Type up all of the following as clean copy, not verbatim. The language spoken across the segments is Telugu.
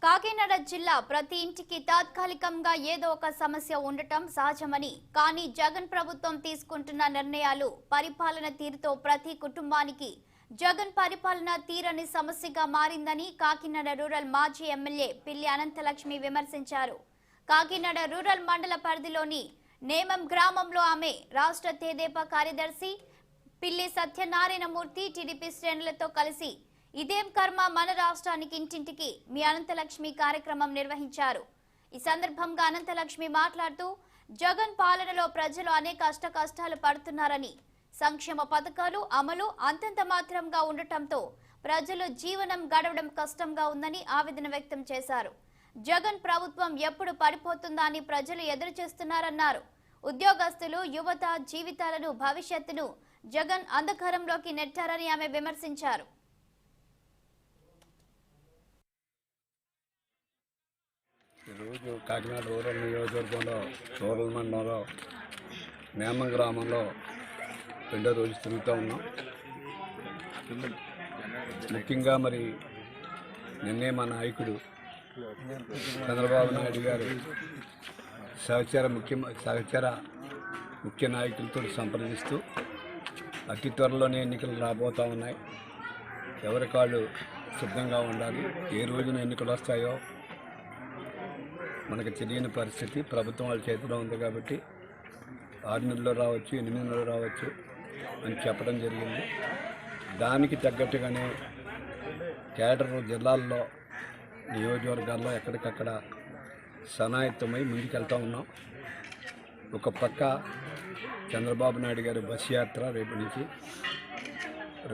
కాకినాడ జిల్లా ప్రతి ఇంటికి తాత్కాలికంగా ఏదో ఒక సమస్య ఉండటం సహజమని, కానీ జగన్ ప్రభుత్వం తీసుకుంటున్న నిర్ణయాలు, పరిపాలన తీరుతో ప్రతి కుటుంబానికి జగన్ పరిపాలన తీరని సమస్యగా మారిందని కాకినాడ రూరల్ మాజీ ఎమ్మెల్యే పిల్లి అనంతలక్ష్మి విమర్శించారు. కాకినాడ రూరల్ మండల పరిధిలోని నేమం గ్రామంలో ఆమె రాష్ట్ర తెదేపా కార్యదర్శి పిల్లి సత్యనారాయణమూర్తి టీడీపీ శ్రేణులతో కలిసి ఇదేం కర్మ మన రాష్ట్రానికి ఇంటింటికి మీ అనంతలక్ష్మి కార్యక్రమం నిర్వహించారు. ఈ సందర్భంగా అనంతలక్ష్మి మాట్లాడుతూ జగన్ పాలనలో ప్రజలు అనేక కష్టాలు పడుతున్నారని, సంక్షేమ పథకాలు అమలు అంతంత మాత్రంగా ఉండటంతో ప్రజలు జీవనం గడవడం కష్టంగా ఉందని ఆవేదన వ్యక్తం చేశారు. జగన్ ప్రభుత్వం ఎప్పుడు పడిపోతుందా అని ప్రజలు ఎదురు చూస్తున్నారన్నారు. ఉద్యోగస్తులు, యువత జీవితాలను, భవిష్యత్తును జగన్ అంధకారంలోకి నెట్టారని ఆమె విమర్శించారు. ఈరోజు కాకినాడ రూరల్ నియోజకవర్గంలో రూరల్ మండలంలో నేమం గ్రామంలో రెండో రోజు తిరుగుతూ ఉన్నాం. ముఖ్యంగా మరి నిన్నే మా నాయకుడు చంద్రబాబు నాయుడు గారు సహచర ముఖ్య నాయకులతో సంప్రదిస్తూ అతి త్వరలోనే ఎన్నికలు రాబోతూ ఉన్నాయి. ఎవరి కాళ్ళు సిద్ధంగా ఉండాలి. ఏ రోజున ఎన్నికలు వస్తాయో మనకు తెలియని పరిస్థితి. ప్రభుత్వం వాళ్ళ చేతిలో ఉంది కాబట్టి 6 నెలల్లో రావచ్చు, 8 నెలల్లో రావచ్చు అని చెప్పడం జరిగింది. దానికి తగ్గట్టుగానే కేడర్ జిల్లాల్లో, నియోజకవర్గాల్లో ఎక్కడికక్కడ సనాయత్తమై ముందుకెళ్తూ ఉన్నాం. ఒక పక్క చంద్రబాబు నాయుడు గారి బస్ యాత్ర రేపు నుంచి,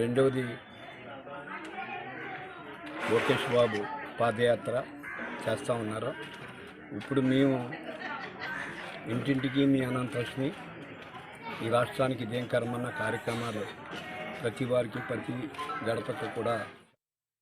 రెండవది లోకేష్ బాబు పాదయాత్ర చేస్తూ ఉన్నారు. ఇప్పుడు మేము ఇంటింటికి మీ అనంతలక్ష్మి, ఈ రాష్ట్రానికి ఇదేం కర్మన్న కార్యక్రమాలు ప్రతి వారికి, ప్రతి గడపకు కూడా